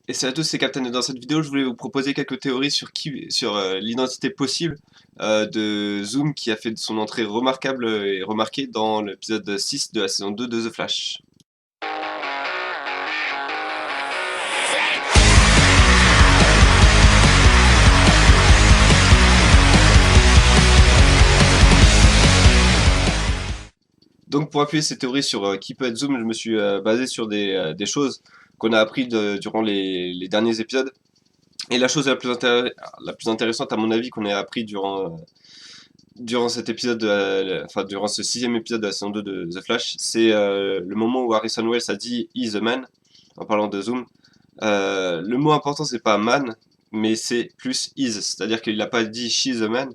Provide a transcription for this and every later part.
Et salut à tous, c'est Captain et dans cette vidéo je voulais vous proposer quelques théories sur l'identité possible de Zoom qui a fait son entrée remarquable et remarquée dans l'épisode 6 de la saison 2 de The Flash. Donc pour appuyer ces théories sur qui peut être Zoom, je me suis basé sur des choses qu'on a appris durant les derniers épisodes. Et la chose la plus intéressante à mon avis qu'on a appris durant cet épisode, enfin durant ce sixième épisode de la saison 2 de The Flash, c'est le moment où Harrison Wells a dit "He's a man" en parlant de Zoom. Le mot important c'est pas man, mais c'est plus is, c'est-à-dire qu'il n'a pas dit "she's a man",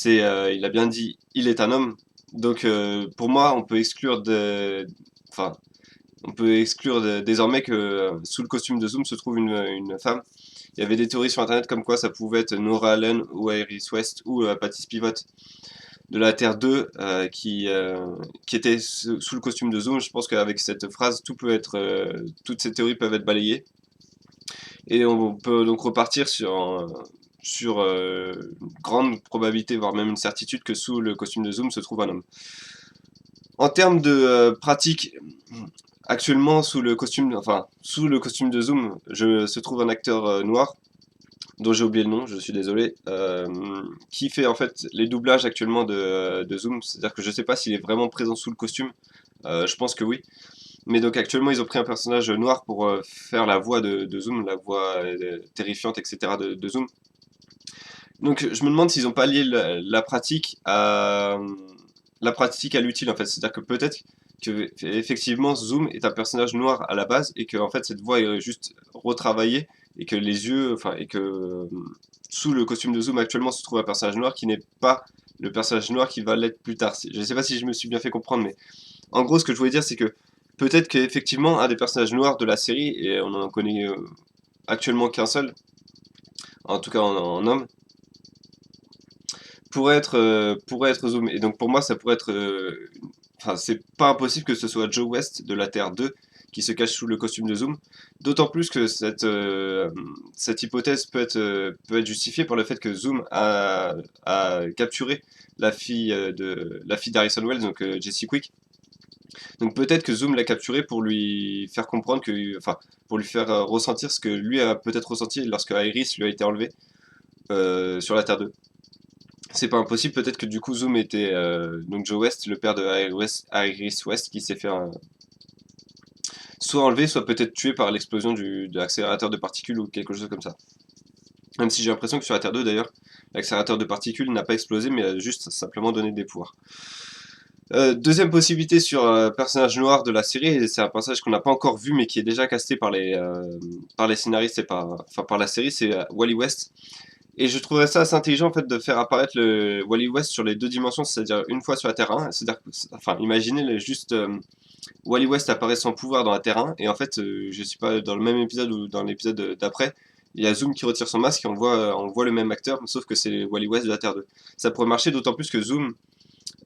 il a bien dit "il est un homme". Donc pour moi, enfin, on peut exclure désormais que sous le costume de Zoom se trouve une femme. Il y avait des théories sur internet comme quoi ça pouvait être Nora Allen ou Iris West ou Patty Spivot de la Terre 2 qui était sous le costume de Zoom. Je pense qu'avec cette phrase, toutes ces théories peuvent être balayées. Et on peut donc repartir sur une grande probabilité, voire même une certitude, que sous le costume de Zoom se trouve un homme. En termes de pratique, actuellement sous le costume de Zoom, se trouve un acteur noir dont j'ai oublié le nom, je suis désolé, qui fait en fait les doublages actuellement de Zoom. C'est-à-dire que je sais pas s'il est vraiment présent sous le costume, je pense que oui. Mais donc actuellement ils ont pris un personnage noir pour faire la voix de Zoom, la voix terrifiante, etc. de Zoom. Donc je me demande s'ils n'ont pas lié la pratique à l'utile en fait. C'est-à-dire que peut-être que effectivement Zoom est un personnage noir à la base et que en fait cette voix est juste retravaillée et que les yeux, enfin et que sous le costume de Zoom actuellement se trouve un personnage noir qui n'est pas le personnage noir qui va l'être plus tard. Je ne sais pas si je me suis bien fait comprendre, mais en gros ce que je voulais dire c'est que peut-être qu'effectivement un des personnages noirs de la série, et on en connaît actuellement qu'un seul, en tout cas en homme, pourrait être Zoom. Et donc pour moi, ça pourrait être. Enfin, c'est pas impossible que ce soit Joe West de la Terre 2 qui se cache sous le costume de Zoom. D'autant plus que cette hypothèse peut être justifiée par le fait que Zoom a capturé la fille d'Harrison Wells, donc Jessie Quick. Donc peut-être que Zoom l'a capturé pour lui faire comprendre enfin, pour lui faire ressentir ce que lui a peut-être ressenti lorsque Iris lui a été enlevé sur la Terre 2. C'est pas impossible, peut-être que du coup Zoom était donc Joe West, le père de Iris West, qui s'est fait soit enlevé, soit peut-être tué par l'explosion de l'accélérateur de particules ou quelque chose comme ça. Même si j'ai l'impression que sur la Terre 2 d'ailleurs, l'accélérateur de particules n'a pas explosé mais a juste simplement donné des pouvoirs. Deuxième possibilité sur personnage noir de la série, et c'est un personnage qu'on n'a pas encore vu mais qui est déjà casté par les scénaristes et par la série, c'est Wally West. Et je trouverais ça assez intelligent en fait de faire apparaître le Wally West sur les deux dimensions, c'est-à-dire une fois sur la Terre 1, c'est-à-dire enfin imaginez juste Wally West apparaît sans pouvoir dans la Terre 1 et en fait je sais pas dans le même épisode ou dans l'épisode d'après, il y a Zoom qui retire son masque et on voit le même acteur sauf que c'est Wally West de la Terre 2. Ça pourrait marcher d'autant plus que Zoom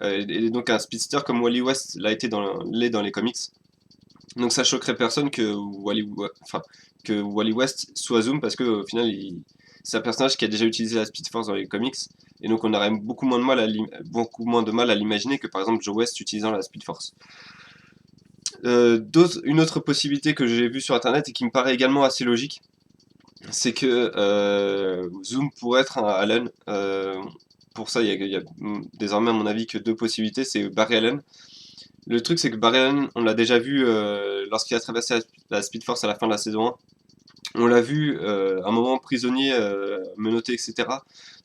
est donc un speedster comme Wally West l'est dans les comics. Donc ça choquerait personne que Wally West soit Zoom parce que au final c'est un personnage qui a déjà utilisé la Speed Force dans les comics et donc on aurait beaucoup moins de mal à l'imaginer que par exemple Joe West utilisant la Speed Force. Une autre possibilité que j'ai vue sur internet et qui me paraît également assez logique, c'est que Zoom pourrait être un Allen. Pour ça, il y a désormais à mon avis que deux possibilités, c'est Barry Allen. Le truc c'est que Barry Allen, on l'a déjà vu lorsqu'il a traversé la Speed Force à la fin de la saison 1. On l'a vu un moment prisonnier, menotté, etc.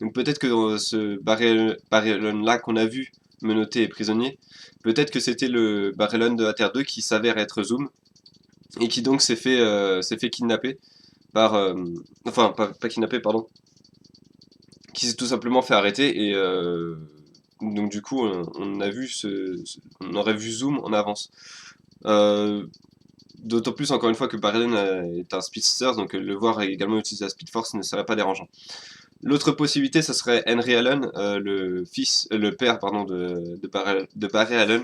Donc peut-être que ce Barry là qu'on a vu menotté et prisonnier, peut-être que c'était le Barry Allen de la Terre 2 qui s'avère être Zoom et qui donc s'est fait kidnapper par, enfin pas kidnapper pardon, qui s'est tout simplement fait arrêter et donc du coup on aurait vu Zoom en avance. Euh, D'autant plus, encore une fois, que Barren est un speedster, donc le voir également utiliser la Speed Force ne serait pas dérangeant. L'autre possibilité, ça serait Henry Allen, le père pardon, de Barry Allen,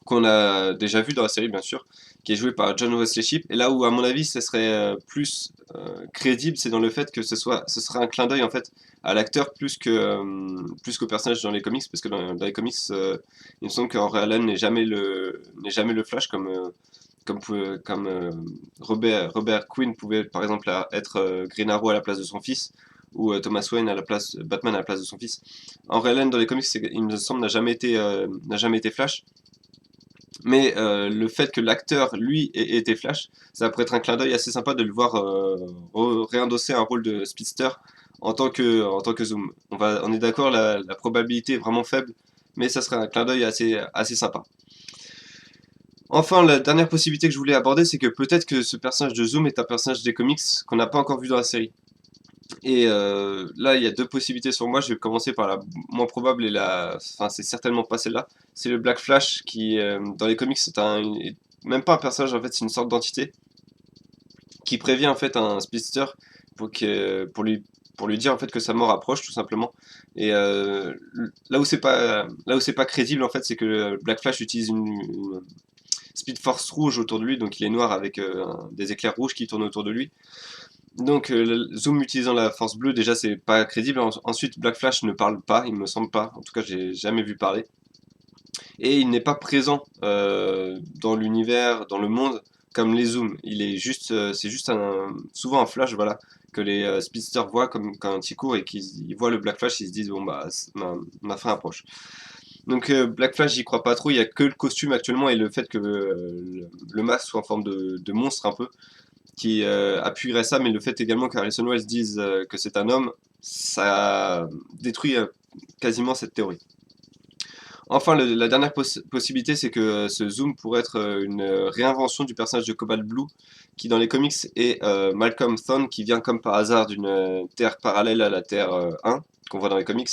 qu'on a déjà vu dans la série, bien sûr, qui est joué par John Wesley Shipp. Et là où, à mon avis, ce serait plus crédible, c'est dans le fait que ce serait un clin d'œil en fait à l'acteur plus qu'au personnage dans les comics, parce que dans les comics, il me semble que Henry Allen n'est jamais le Flash comme Robert Quinn pouvait par exemple être Green Arrow à la place de son fils, ou Thomas Wayne Batman à la place de son fils. Henry Allen dans les comics, il me semble, n'a jamais été Flash. Mais le fait que l'acteur, lui, ait été Flash, ça pourrait être un clin d'œil assez sympa de le voir réendosser un rôle de speedster en tant que Zoom. On est d'accord, la probabilité est vraiment faible, mais ça serait un clin d'œil assez sympa. Enfin, la dernière possibilité que je voulais aborder, c'est que peut-être que ce personnage de Zoom est un personnage des comics qu'on n'a pas encore vu dans la série. Et là, il y a deux possibilités sur moi. Je vais commencer par la moins probable et enfin, c'est certainement pas celle-là. C'est le Black Flash qui, dans les comics, même pas un personnage en fait, c'est une sorte d'entité qui prévient en fait un speedster pour que, pour lui dire en fait que sa mort approche tout simplement. Et là où c'est pas crédible en fait, c'est que le Black Flash utilise une Speed Force rouge autour de lui, donc il est noir avec des éclairs rouges qui tournent autour de lui. Donc Zoom utilisant la force bleue, déjà c'est pas crédible. Ensuite, Black Flash ne parle pas, il me semble pas. En tout cas, j'ai jamais vu parler. Et il n'est pas présent dans l'univers, dans le monde, comme les Zooms. C'est juste souvent un flash, voilà, que les speedsters voient comme quand ils courent et qu'ils voient le Black Flash, ils se disent bon bah ma fin approche. Donc Black Flash, j'y crois pas trop. Il y a que le costume actuellement et le fait que le masque soit en forme de monstre un peu qui appuierait ça, mais le fait également qu'Harrison Wells dise que c'est un homme, ça détruit quasiment cette théorie. Enfin, la dernière possibilité, c'est que ce Zoom pourrait être une réinvention du personnage de Cobalt Blue, qui dans les comics est Malcolm Thorne, qui vient comme par hasard d'une Terre parallèle à la Terre 1, qu'on voit dans les comics.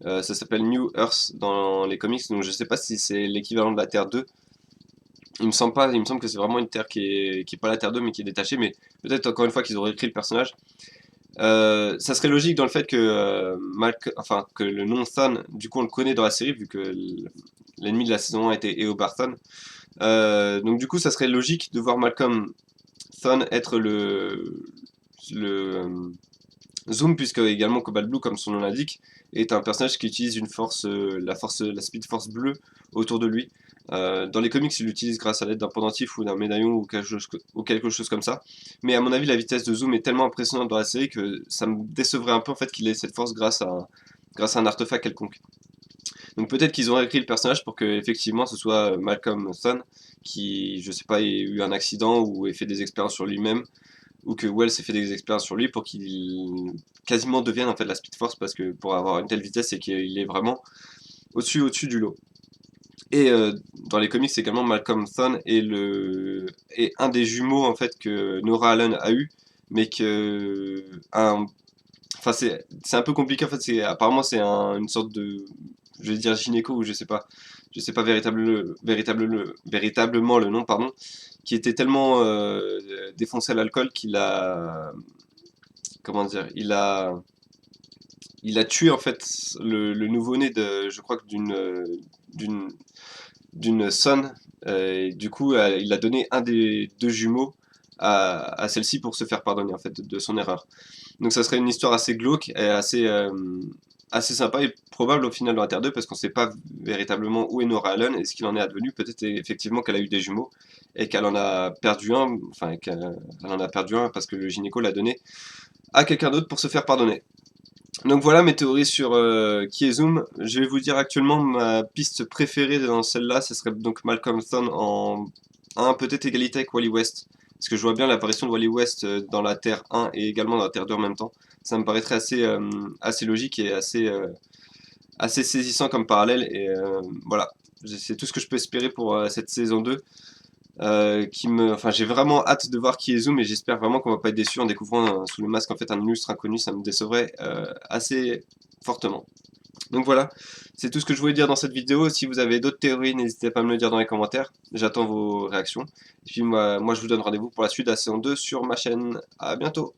Ça s'appelle New Earth dans les comics, donc je sais pas si c'est l'équivalent de la Terre 2. Il me semble pas, il me semble que c'est vraiment une Terre qui est pas la Terre 2, mais qui est détachée, mais peut-être encore une fois qu'ils auraient écrit le personnage. Ça serait logique dans le fait que, enfin, que le nom Thawne, du coup on le connaît dans la série, vu que l'ennemi de la saison 1 était Eobard Thawne. Donc du coup ça serait logique de voir Malcolm Thawne être le Zoom, puisque également Cobalt Blue, comme son nom l'indique, est un personnage qui utilise une force, la Speed Force bleue autour de lui. Dans les comics, il l'utilise grâce à l'aide d'un pendentif ou d'un médaillon ou quelque chose comme ça. Mais à mon avis, la vitesse de zoom est tellement impressionnante dans la série que ça me décevrait un peu en fait qu'il ait cette force grâce à un artefact quelconque. Donc peut-être qu'ils ont écrit le personnage pour que effectivement ce soit Malcolm Thawne qui, je sais pas, ait eu un accident ou ait fait des expériences sur lui-même, ou que Wells ait fait des expériences sur lui pour qu'il quasiment devienne en fait la Speed Force, parce que pour avoir une telle vitesse, c'est qu'il est vraiment au-dessus du lot. Et dans les comics également, Malcolm Thawne est un des jumeaux en fait que Nora Allen a eu, mais enfin c'est un peu compliqué en fait. Apparemment c'est une sorte de, je vais dire gynéco, ou je sais pas véritablement le nom, pardon, qui était tellement défoncé à l'alcool qu'il a, comment dire, il a tué en fait le nouveau-né de, je crois que d'une d'une sonne. Et du coup, il a donné un des deux jumeaux à celle-ci pour se faire pardonner en fait de son erreur. Donc ça serait une histoire assez glauque et assez sympa et probable au final dans la Terre 2, parce qu'on ne sait pas véritablement où est Nora Allen et ce qu'il en est advenu. Peut-être effectivement qu'elle a eu des jumeaux et qu'elle en a perdu un, enfin qu'elle en a perdu un parce que le gynéco l'a donné à quelqu'un d'autre pour se faire pardonner. Donc voilà mes théories sur qui est Zoom. Je vais vous dire actuellement ma piste préférée dans celle-là, ce serait donc Malcolm Thorne en 1, peut-être égalité avec Wally West. Parce que je vois bien l'apparition de Wally West dans la Terre 1 et également dans la Terre 2 en même temps. Ça me paraîtrait assez logique et assez saisissant comme parallèle. Et voilà, c'est tout ce que je peux espérer pour cette saison 2. Enfin, j'ai vraiment hâte de voir qui est Zoom, et j'espère vraiment qu'on va pas être déçu en découvrant sous le masque en fait un illustre inconnu. Ça me décevrait assez fortement. Donc voilà, c'est tout ce que je voulais dire dans cette vidéo. Si vous avez d'autres théories, n'hésitez pas à me le dire dans les commentaires. J'attends vos réactions. Et puis moi je vous donne rendez-vous pour la suite de la saison 2 sur ma chaîne. À bientôt.